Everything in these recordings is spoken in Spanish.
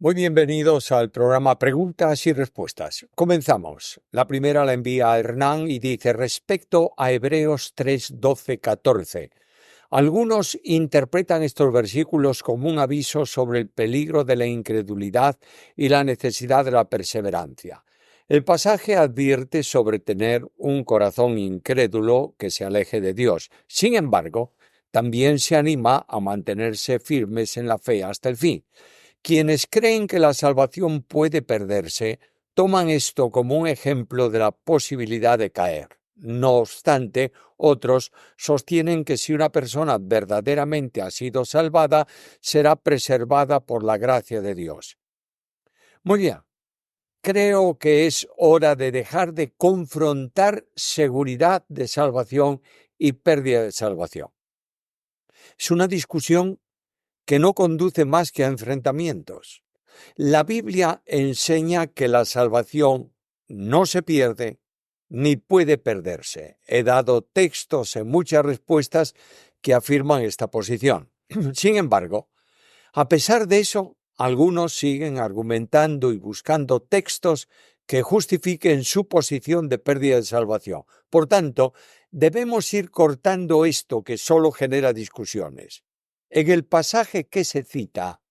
Muy bienvenidos al programa Preguntas y Respuestas. Comenzamos. La primera la envía a Hernán y dice respecto a Hebreos 3, 12, 14. Algunos interpretan estos versículos como un aviso sobre el peligro de la incredulidad y la necesidad de la perseverancia. El pasaje advierte sobre tener un corazón incrédulo que se aleje de Dios. Sin embargo, también se anima a mantenerse firmes en la fe hasta el fin. Quienes creen que la salvación puede perderse, toman esto como un ejemplo de la posibilidad de caer. No obstante, otros sostienen que si una persona verdaderamente ha sido salvada, será preservada por la gracia de Dios. Muy bien, creo que es hora de dejar de confrontar seguridad de salvación y pérdida de salvación. Es una discusión que no conduce más que a enfrentamientos. La Biblia enseña que la salvación no se pierde ni puede perderse. He dado textos en muchas respuestas que afirman esta posición. Sin embargo, a pesar de eso, algunos siguen argumentando y buscando textos que justifiquen su posición de pérdida de salvación. Por tanto, debemos ir cortando esto que solo genera discusiones. En el pasaje que se cita,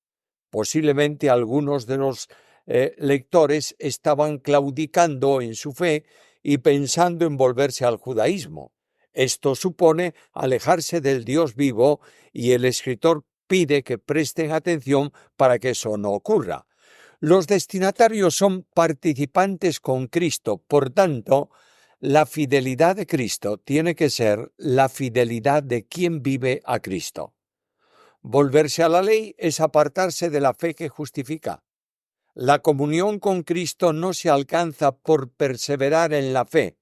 posiblemente algunos de los lectores estaban claudicando en su fe y pensando en volverse al judaísmo. Esto supone alejarse del Dios vivo y el escritor pide que presten atención para que eso no ocurra. Los destinatarios son participantes con Cristo, por tanto, la fidelidad de Cristo tiene que ser la fidelidad de quien vive a Cristo. Volverse a la ley es apartarse de la fe que justifica. La comunión con Cristo no se alcanza por perseverar en la fe,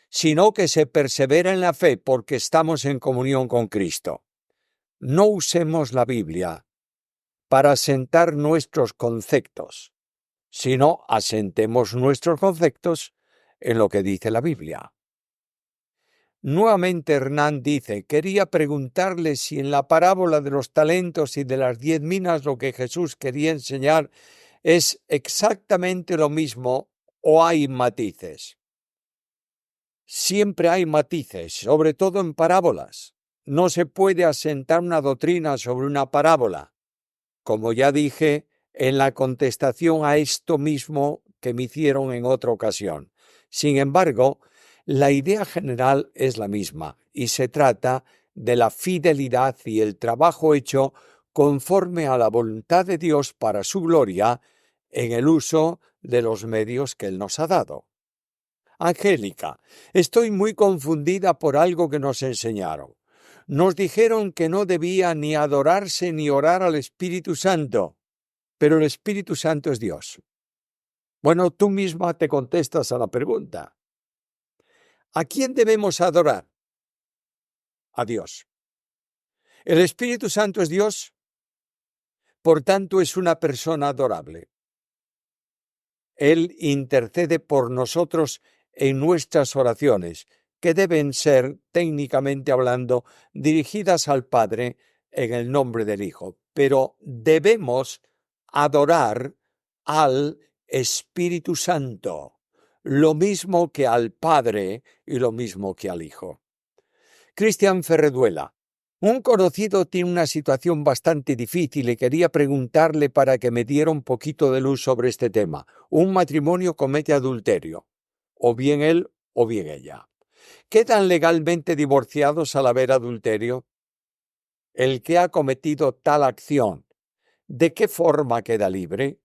sino que se persevera en la fe porque estamos en comunión con Cristo. No usemos la Biblia para asentar nuestros conceptos, sino asentemos nuestros conceptos en lo que dice la Biblia. Nuevamente Hernán dice, quería preguntarle si en la parábola de los talentos y de las 10 minas lo que Jesús quería enseñar es exactamente lo mismo o hay matices. Siempre hay matices, sobre todo en parábolas. No se puede asentar una doctrina sobre una parábola. Como ya dije en la contestación a esto mismo que me hicieron en otra ocasión. Sin embargo, la idea general es la misma y se trata de la fidelidad y el trabajo hecho conforme a la voluntad de Dios para su gloria en el uso de los medios que Él nos ha dado. Angélica, estoy muy confundida por algo que nos enseñaron. Nos dijeron que no debía ni adorarse ni orar al Espíritu Santo, pero el Espíritu Santo es Dios. Bueno, tú misma te contestas a la pregunta. ¿A quién debemos adorar? A Dios. El Espíritu Santo es Dios, por tanto es una persona adorable. Él intercede por nosotros en nuestras oraciones, que deben ser, técnicamente hablando, dirigidas al Padre en el nombre del Hijo. Pero debemos adorar al Espíritu Santo, lo mismo que al Padre y lo mismo que al Hijo. Cristian Ferreduela. Un conocido tiene una situación bastante difícil y quería preguntarle para que me diera un poquito de luz sobre este tema. Un matrimonio comete adulterio, o bien él o bien ella. ¿Quedan legalmente divorciados al haber adulterio? El que ha cometido tal acción, ¿de qué forma queda libre?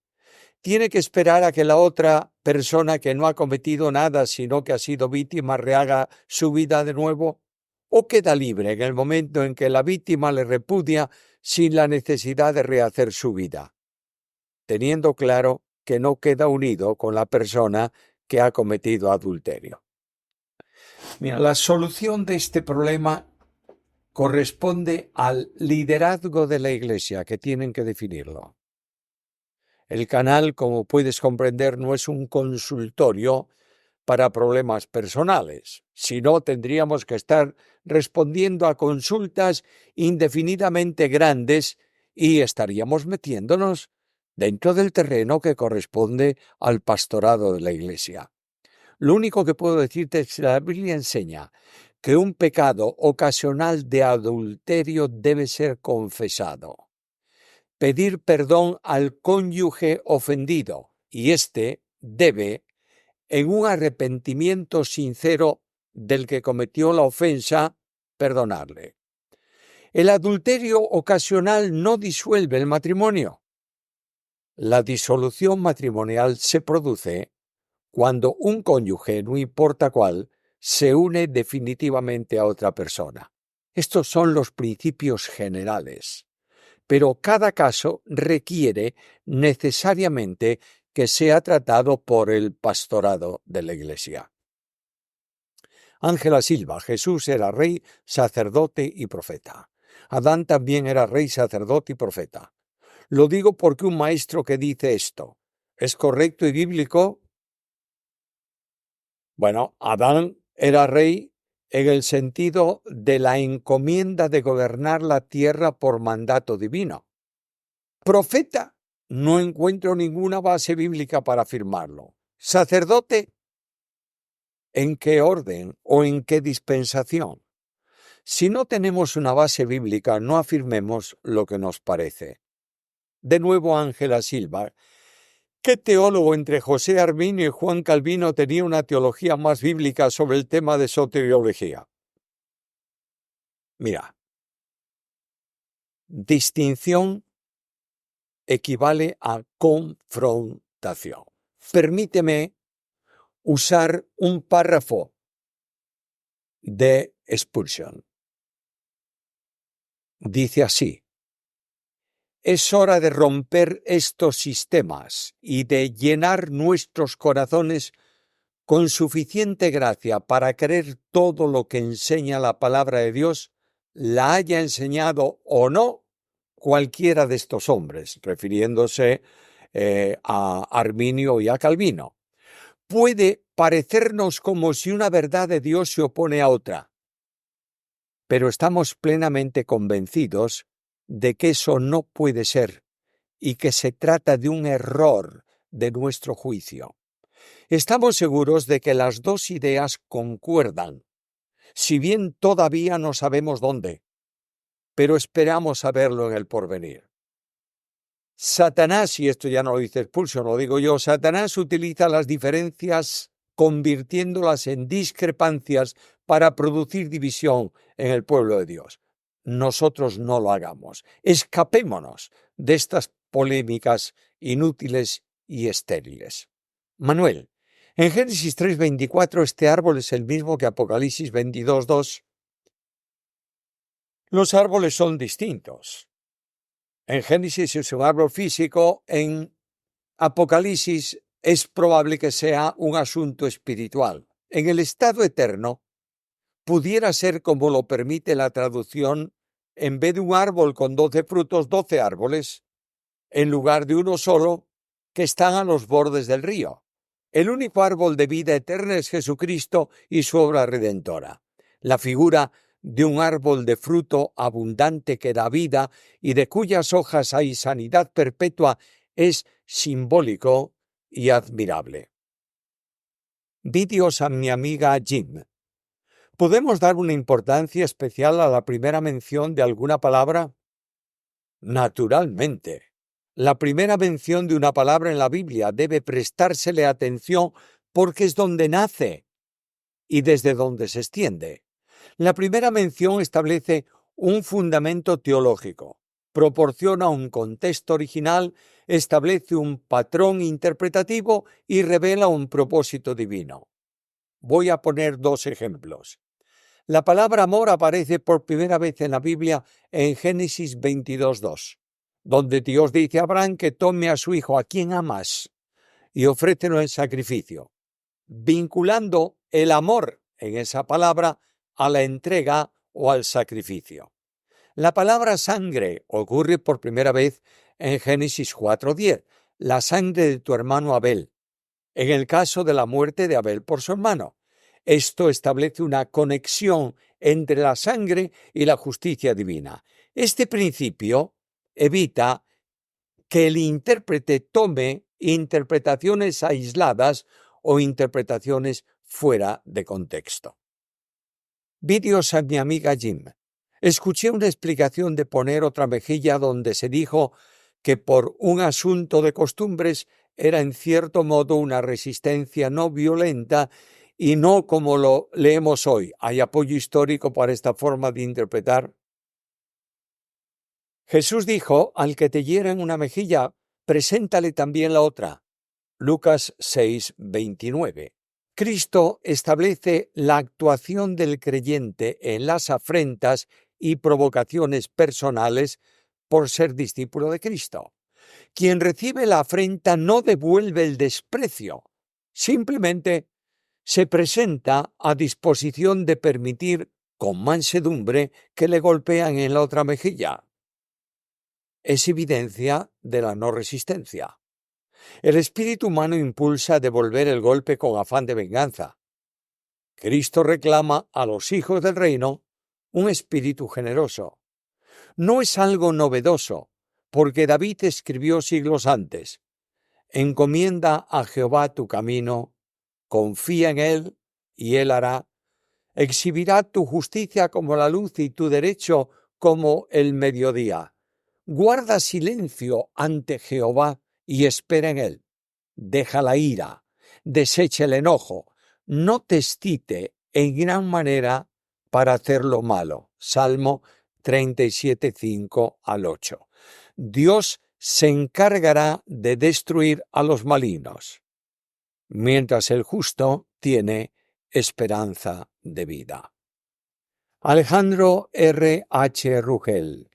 ¿Tiene que esperar a que la otra persona que no ha cometido nada, sino que ha sido víctima, rehaga su vida de nuevo? ¿O queda libre en el momento en que la víctima le repudia sin la necesidad de rehacer su vida, teniendo claro que no queda unido con la persona que ha cometido adulterio? Mira, la solución de este problema corresponde al liderazgo de la Iglesia, que tienen que definirlo. El canal, como puedes comprender, no es un consultorio para problemas personales. Si no, tendríamos que estar respondiendo a consultas indefinidamente grandes y estaríamos metiéndonos dentro del terreno que corresponde al pastorado de la Iglesia. Lo único que puedo decirte es que la Biblia enseña que un pecado ocasional de adulterio debe ser confesado. Pedir perdón al cónyuge ofendido y éste debe, en un arrepentimiento sincero del que cometió la ofensa, perdonarle. El adulterio ocasional no disuelve el matrimonio. La disolución matrimonial se produce cuando un cónyuge, no importa cuál, se une definitivamente a otra persona. Estos son los principios generales, pero cada caso requiere necesariamente que sea tratado por el pastorado de la Iglesia. Ángela Silva: Jesús era rey, sacerdote y profeta. Adán también era rey, sacerdote y profeta. Lo digo porque un maestro que dice esto es correcto y bíblico. Bueno, Adán era rey en el sentido de la encomienda de gobernar la tierra por mandato divino. Profeta, no encuentro ninguna base bíblica para afirmarlo. Sacerdote, ¿en qué orden o en qué dispensación? Si no tenemos una base bíblica, no afirmemos lo que nos parece. De nuevo, Ángela Silva: ¿qué teólogo entre José Arminio y Juan Calvino tenía una teología más bíblica sobre el tema de soteriología? Mira, distinción equivale a confrontación. Permíteme usar un párrafo de Spurgeon. Dice así: es hora de romper estos sistemas y de llenar nuestros corazones con suficiente gracia para creer todo lo que enseña la palabra de Dios, la haya enseñado o no cualquiera de estos hombres, refiriéndose a Arminio y a Calvino. Puede parecernos como si una verdad de Dios se opone a otra, pero estamos plenamente convencidos de que eso no puede ser y que se trata de un error de nuestro juicio. Estamos seguros de que las dos ideas concuerdan, si bien todavía no sabemos dónde, pero esperamos saberlo en el porvenir. Satanás, y esto ya no lo dice Spurgeon, lo digo yo, Satanás utiliza las diferencias convirtiéndolas en discrepancias para producir división en el pueblo de Dios. Nosotros no lo hagamos. Escapémonos de estas polémicas inútiles y estériles. Manuel: en Génesis 3:24 este árbol es el mismo que Apocalipsis 22:2. Los árboles son distintos. En Génesis es un árbol físico, en Apocalipsis es probable que sea un asunto espiritual. En el estado eterno, pudiera ser, como lo permite la traducción, en vez de un árbol con 12 frutos, 12 árboles, en lugar de uno solo, que están a los bordes del río. El único árbol de vida eterna es Jesucristo y su obra redentora. La figura de un árbol de fruto abundante que da vida y de cuyas hojas hay sanidad perpetua es simbólico y admirable. Vídeos a mi amiga Jim. ¿Podemos dar una importancia especial a la primera mención de alguna palabra? Naturalmente. La primera mención de una palabra en la Biblia debe prestársele atención porque es donde nace y desde donde se extiende. La primera mención establece un fundamento teológico, proporciona un contexto original, establece un patrón interpretativo y revela un propósito divino. Voy a poner dos ejemplos. La palabra amor aparece por primera vez en la Biblia en Génesis 22:2, donde Dios dice a Abraham que tome a su hijo, a quien amas, y ofrécelo en sacrificio, vinculando el amor en esa palabra a la entrega o al sacrificio. La palabra sangre ocurre por primera vez en Génesis 4:10, la sangre de tu hermano Abel, en el caso de la muerte de Abel por su hermano. Esto establece una conexión entre la sangre y la justicia divina. Este principio evita que el intérprete tome interpretaciones aisladas o interpretaciones fuera de contexto. Vídeos a mi amiga Jim. Escuché una explicación de poner otra mejilla donde se dijo que por un asunto de costumbres era en cierto modo una resistencia no violenta y no como lo leemos hoy. ¿Hay apoyo histórico para esta forma de interpretar? Jesús dijo, al que te hiera en una mejilla, preséntale también la otra. Lucas 6:29. Cristo establece la actuación del creyente en las afrentas y provocaciones personales por ser discípulo de Cristo. Quien recibe la afrenta no devuelve el desprecio, simplemente se presenta a disposición de permitir con mansedumbre que le golpean en la otra mejilla. Es evidencia de la no resistencia. El espíritu humano impulsa a devolver el golpe con afán de venganza. Cristo reclama a los hijos del reino un espíritu generoso. No es algo novedoso, porque David escribió siglos antes: encomienda a Jehová tu camino, confía en él, y él hará. Exhibirá tu justicia como la luz y tu derecho como el mediodía. Guarda silencio ante Jehová y espera en él. Deja la ira, desecha el enojo, no te excite en gran manera para hacer lo malo. Salmo 37, 5 al 8. Dios se encargará de destruir a los malignos, mientras el justo tiene esperanza de vida. Alejandro R. H. Rugel.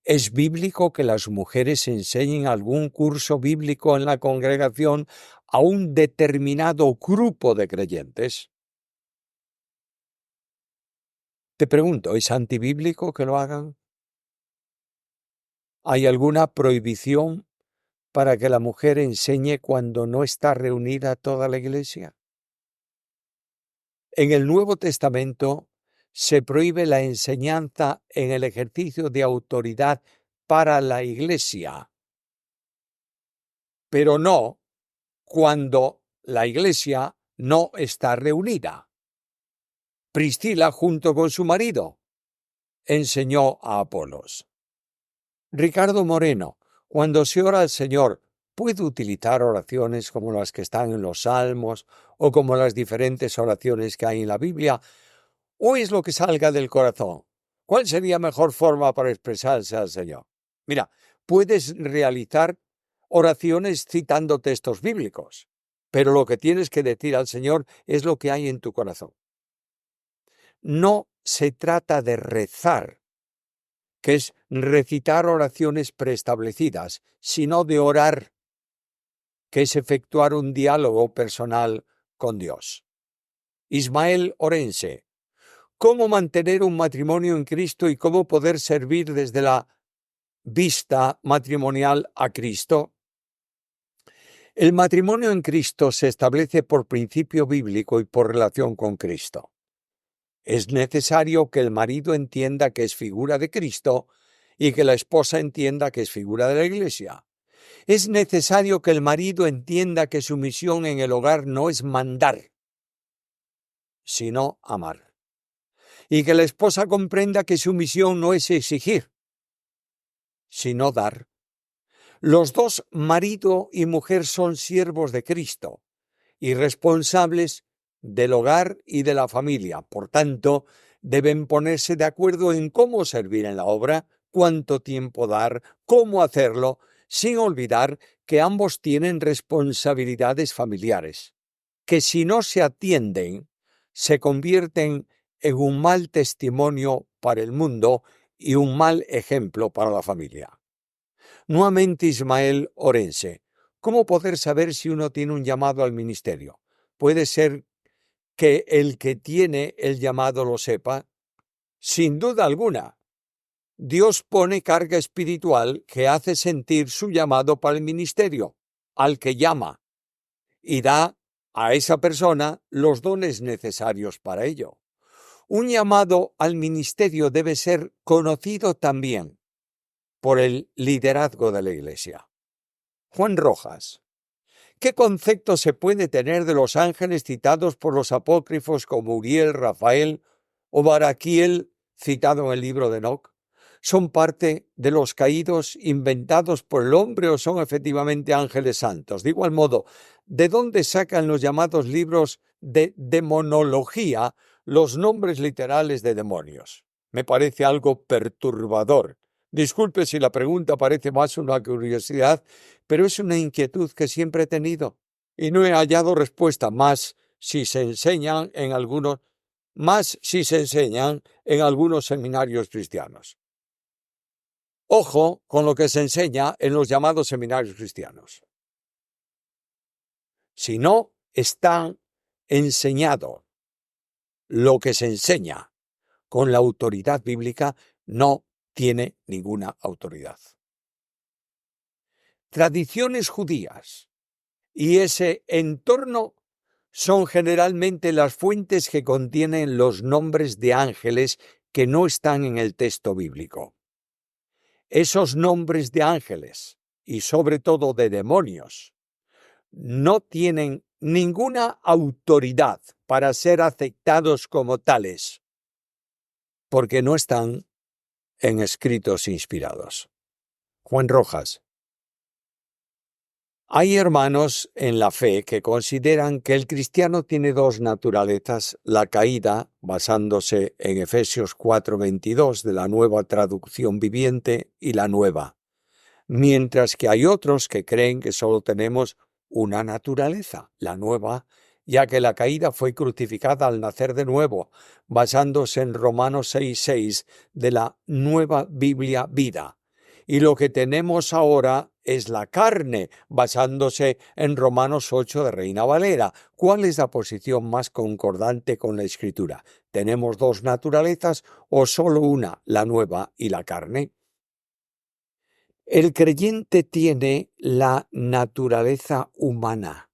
¿Es bíblico que las mujeres enseñen algún curso bíblico en la congregación a un determinado grupo de creyentes? Te pregunto, ¿es antibíblico que lo hagan? ¿Hay alguna prohibición para que la mujer enseñe cuando no está reunida toda la iglesia? En el Nuevo Testamento se prohíbe la enseñanza en el ejercicio de autoridad para la iglesia, pero no cuando la iglesia no está reunida. Priscila, junto con su marido, enseñó a Apolos. Ricardo Moreno, cuando se ora al Señor, ¿puede utilizar oraciones como las que están en los Salmos o como las diferentes oraciones que hay en la Biblia? ¿O es lo que salga del corazón? ¿Cuál sería mejor forma para expresarse al Señor? Mira, puedes realizar oraciones citando textos bíblicos, pero lo que tienes que decir al Señor es lo que hay en tu corazón. No se trata de rezar, que es recitar oraciones preestablecidas, sino de orar, que es efectuar un diálogo personal con Dios. Ismael Orense. ¿Cómo mantener un matrimonio en Cristo y cómo poder servir desde la vista matrimonial a Cristo? El matrimonio en Cristo se establece por principio bíblico y por relación con Cristo. Es necesario que el marido entienda que es figura de Cristo y que la esposa entienda que es figura de la Iglesia. Es necesario que el marido entienda que su misión en el hogar no es mandar, sino amar. Y que la esposa comprenda que su misión no es exigir, sino dar. Los dos, marido y mujer, son siervos de Cristo y responsables del hogar y de la familia. Por tanto, deben ponerse de acuerdo en cómo servir en la obra, cuánto tiempo dar, cómo hacerlo, sin olvidar que ambos tienen responsabilidades familiares, que si no se atienden, se convierten en un mal testimonio para el mundo y un mal ejemplo para la familia. Nuevamente Ismael Orense. ¿Cómo poder saber si uno tiene un llamado al ministerio? ¿Puede ser que el que tiene el llamado lo sepa? Sin duda alguna. Dios pone carga espiritual que hace sentir su llamado para el ministerio, al que llama, y da a esa persona los dones necesarios para ello. Un llamado al ministerio debe ser conocido también por el liderazgo de la Iglesia. Juan Rojas. ¿Qué concepto se puede tener de los ángeles citados por los apócrifos como Uriel, Rafael o Baraquiel, citado en el libro de Enoc? ¿Son parte de los caídos inventados por el hombre o son efectivamente ángeles santos? De igual modo, ¿de dónde sacan los llamados libros de demonología los nombres literales de demonios? Me parece algo perturbador. Disculpe si la pregunta parece más una curiosidad, pero es una inquietud que siempre he tenido y no he hallado respuesta más si se enseñan en algunos seminarios cristianos. Ojo con lo que se enseña en los llamados seminarios cristianos. Si no está enseñado lo que se enseña con la autoridad bíblica, no tiene ninguna autoridad. Tradiciones judías y ese entorno son generalmente las fuentes que contienen los nombres de ángeles que no están en el texto bíblico. Esos nombres de ángeles y sobre todo de demonios no tienen ninguna autoridad para ser aceptados como tales, porque no están en escritos inspirados. Juan Rojas. Hay hermanos en la fe que consideran que el cristiano tiene dos naturalezas, la caída, basándose en Efesios 4:22 de la Nueva Traducción Viviente, y la nueva, mientras que hay otros que creen que solo tenemos una naturaleza, la nueva, ya que la caída fue crucificada al nacer de nuevo, basándose en Romanos 6:6 de la Nueva Biblia Vida. Y lo que tenemos ahora es la carne, basándose en Romanos 8 de Reina Valera. ¿Cuál es la posición más concordante con la Escritura? ¿Tenemos dos naturalezas o solo una, la nueva y la carne? El creyente tiene la naturaleza humana,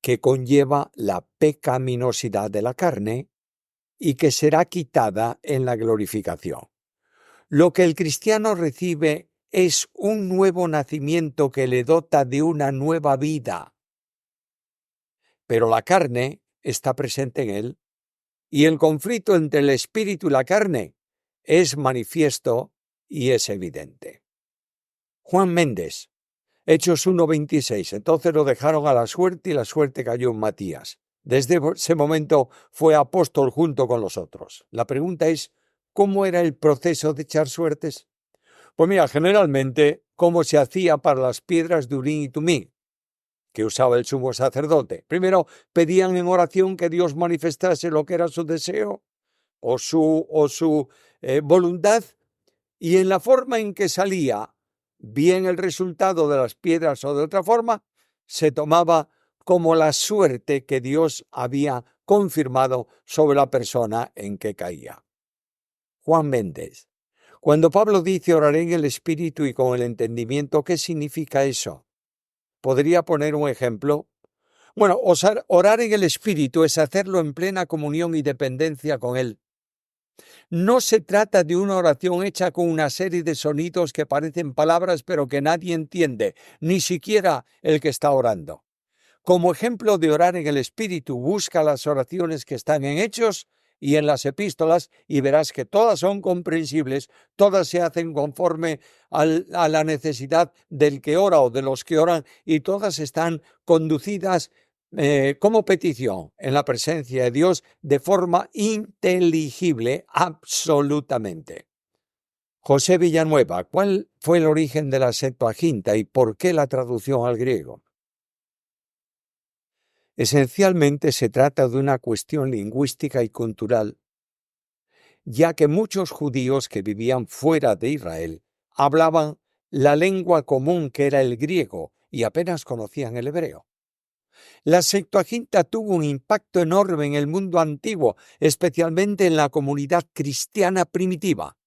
que conlleva la pecaminosidad de la carne y que será quitada en la glorificación. Lo que el cristiano recibe es un nuevo nacimiento que le dota de una nueva vida. Pero la carne está presente en él y el conflicto entre el espíritu y la carne es manifiesto y es evidente. Juan Méndez, Hechos 1:26, entonces lo dejaron a la suerte y la suerte cayó en Matías. Desde ese momento fue apóstol junto con los otros. La pregunta es, ¿cómo era el proceso de echar suertes? Pues mira, generalmente, como se hacía para las piedras de Urín y Tumín, que usaba el sumo sacerdote. Primero pedían en oración que Dios manifestase lo que era su deseo o su voluntad, y en la forma en que salía bien el resultado de las piedras o de otra forma, se tomaba como la suerte que Dios había confirmado sobre la persona en que caía. Juan Méndez. Cuando Pablo dice oraré en el Espíritu y con el entendimiento, ¿qué significa eso? ¿Podría poner un ejemplo? Bueno, orar en el Espíritu es hacerlo en plena comunión y dependencia con Él. No se trata de una oración hecha con una serie de sonidos que parecen palabras pero que nadie entiende, ni siquiera el que está orando. Como ejemplo de orar en el Espíritu, busca las oraciones que están en Hechos y en las epístolas y verás que todas son comprensibles, todas se hacen conforme a la necesidad del que ora o de los que oran, y todas están conducidas como petición en la presencia de Dios de forma inteligible absolutamente. José Villanueva, ¿cuál fue el origen de la Septuaginta y por qué la traducción al griego? Esencialmente se trata de una cuestión lingüística y cultural, ya que muchos judíos que vivían fuera de Israel hablaban la lengua común que era el griego y apenas conocían el hebreo. La Septuaginta tuvo un impacto enorme en el mundo antiguo, especialmente en la comunidad cristiana primitiva.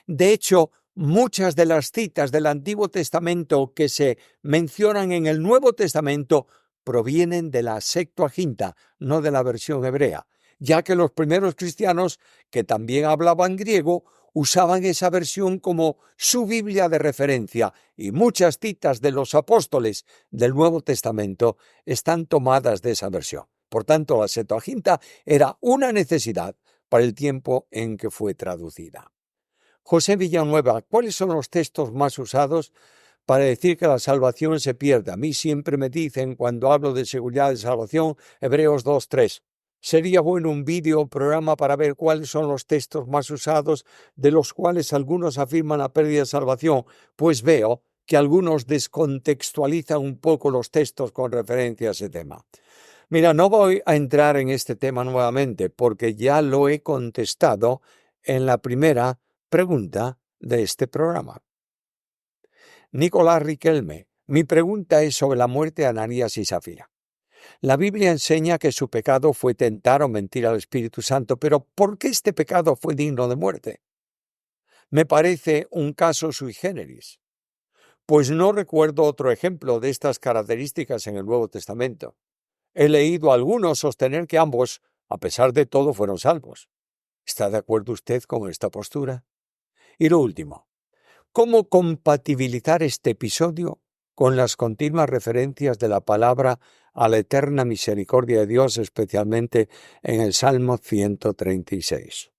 De hecho, muchas de las citas del Antiguo Testamento que se mencionan en el Nuevo Testamento provienen de la Septuaginta, no de la versión hebrea, ya que los primeros cristianos, que también hablaban griego, usaban esa versión como su Biblia de referencia y muchas citas de los apóstoles del Nuevo Testamento están tomadas de esa versión. Por tanto, la Septuaginta era una necesidad para el tiempo en que fue traducida. José Villanueva, ¿cuáles son los textos más usados para decir que la salvación se pierde? A mí siempre me dicen, cuando hablo de seguridad de salvación, Hebreos 2:3. Sería bueno un vídeo o programa para ver cuáles son los textos más usados, de los cuales algunos afirman la pérdida de salvación, pues veo que algunos descontextualizan un poco los textos con referencia a ese tema. Mira, no voy a entrar en este tema nuevamente porque ya lo he contestado en la primera pregunta de este programa. Nicolás Riquelme, mi pregunta es sobre la muerte de Ananías y Zafira. La Biblia enseña que su pecado fue tentar o mentir al Espíritu Santo, pero ¿por qué este pecado fue digno de muerte? Me parece un caso sui generis, pues no recuerdo otro ejemplo de estas características en el Nuevo Testamento. He leído a algunos sostener que ambos, a pesar de todo, fueron salvos. ¿Está de acuerdo usted con esta postura? Y lo último, ¿cómo compatibilizar este episodio con las continuas referencias de la palabra a la eterna misericordia de Dios, especialmente en el Salmo 136?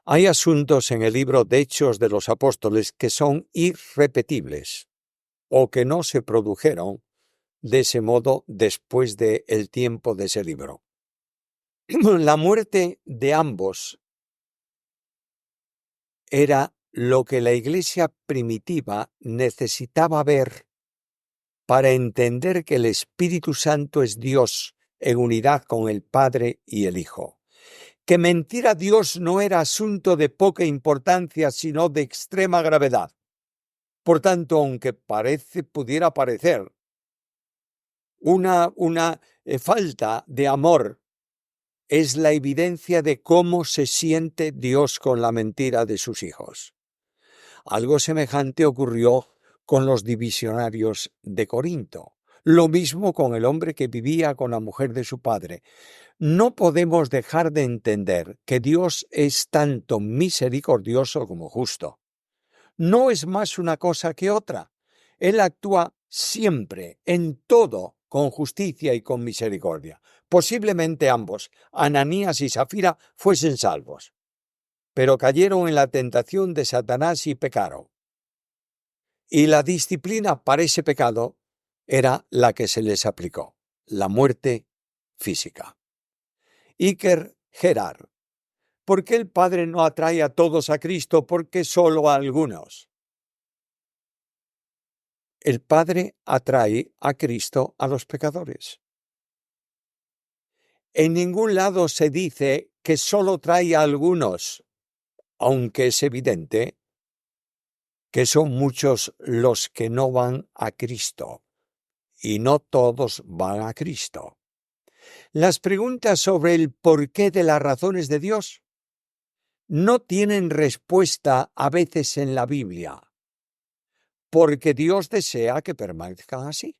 Hay asuntos en el libro de Hechos de los Apóstoles que son irrepetibles o que no se produjeron de ese modo después del tiempo de ese libro. La muerte de ambos era lo que la iglesia primitiva necesitaba ver para entender que el Espíritu Santo es Dios en unidad con el Padre y el Hijo. Que mentir a Dios no era asunto de poca importancia, sino de extrema gravedad. Por tanto, aunque pudiera parecer una falta de amor, es la evidencia de cómo se siente Dios con la mentira de sus hijos. Algo semejante ocurrió con los divisionarios de Corinto. Lo mismo con el hombre que vivía con la mujer de su padre. No podemos dejar de entender que Dios es tanto misericordioso como justo. No es más una cosa que otra. Él actúa siempre, en todo, con justicia y con misericordia. Posiblemente ambos, Ananías y Zafira, fuesen salvos, pero cayeron en la tentación de Satanás y pecaron. Y la disciplina para ese pecado era la que se les aplicó, la muerte física. Iker Gerard, ¿por qué el Padre no atrae a todos a Cristo? ¿Por qué solo a algunos? El Padre atrae a Cristo a los pecadores. En ningún lado se dice que solo trae a algunos, aunque es evidente que son muchos los que no van a Cristo, y no todos van a Cristo. Las preguntas sobre el porqué de las razones de Dios no tienen respuesta a veces en la Biblia, porque Dios desea que permanezcan así.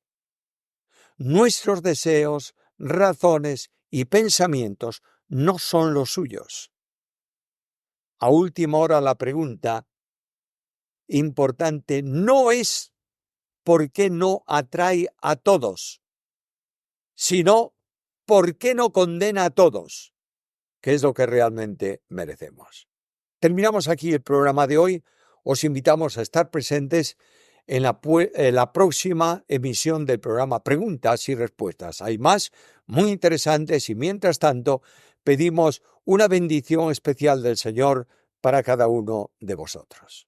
Nuestros deseos, razones y pensamientos no son los suyos. A última hora la pregunta importante no es por qué no atrae a todos, sino por qué no condena a todos, que es lo que realmente merecemos. Terminamos aquí el programa de hoy. Os invitamos a estar presentes en la próxima emisión del programa Preguntas y Respuestas. Hay más muy interesantes y mientras tanto pedimos una bendición especial del Señor para cada uno de vosotros.